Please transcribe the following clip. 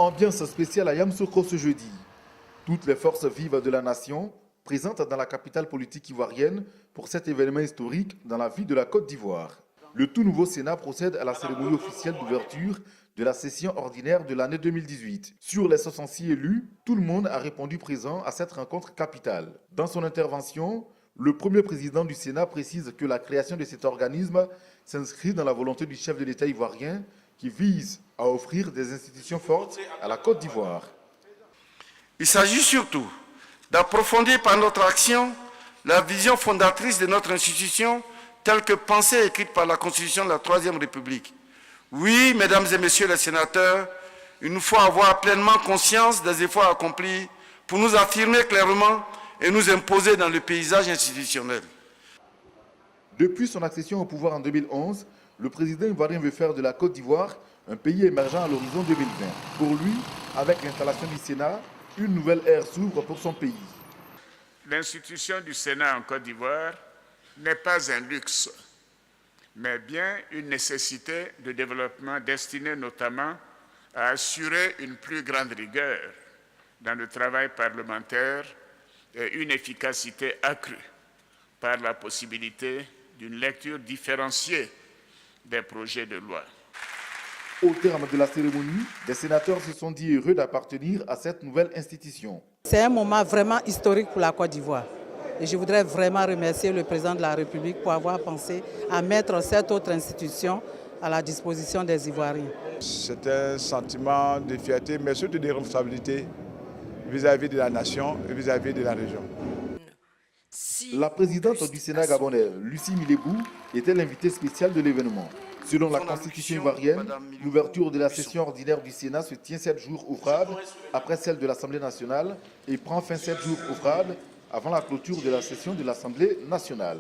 Ambiance spéciale à Yamoussoukro ce jeudi. Toutes les forces vives de la nation présentes dans la capitale politique ivoirienne pour cet événement historique dans la ville de la Côte d'Ivoire. Le tout nouveau Sénat procède à la cérémonie officielle d'ouverture de la session ordinaire de l'année 2018. Sur les 66 élus, tout le monde a répondu présent à cette rencontre capitale. Dans son intervention, le premier président du Sénat précise que la création de cet organisme s'inscrit dans la volonté du chef de l'État ivoirien qui vise à offrir des institutions fortes à la Côte d'Ivoire. Il s'agit surtout d'approfondir par notre action la vision fondatrice de notre institution telle que pensée et écrite par la Constitution de la Troisième République. Oui, mesdames et messieurs les sénateurs, il nous faut avoir pleinement conscience des efforts accomplis pour nous affirmer clairement et nous imposer dans le paysage institutionnel. Depuis son accession au pouvoir en 2011, le président ivoirien veut faire de la Côte d'Ivoire un pays émergent à l'horizon 2020. Pour lui, avec l'installation du Sénat, une nouvelle ère s'ouvre pour son pays. L'institution du Sénat en Côte d'Ivoire n'est pas un luxe, mais bien une nécessité de développement destinée notamment à assurer une plus grande rigueur dans le travail parlementaire et une efficacité accrue par la possibilité d'une lecture différenciée des projets de loi. Au terme de la cérémonie, les sénateurs se sont dit heureux d'appartenir à cette nouvelle institution. C'est un moment vraiment historique pour la Côte d'Ivoire. Et je voudrais vraiment remercier le président de la République pour avoir pensé à mettre cette autre institution à la disposition des Ivoiriens. C'est un sentiment de fierté, mais surtout de responsabilité vis-à-vis de la nation et vis-à-vis de la région. La présidente du Sénat gabonais, Lucie Milébou, était l'invitée spéciale de l'événement. Selon la Constitution ivoirienne, l'ouverture de la session ordinaire du Sénat se tient 7 jours ouvrables après celle de l'Assemblée nationale et prend fin 7 jours ouvrables avant la clôture de la session de l'Assemblée nationale.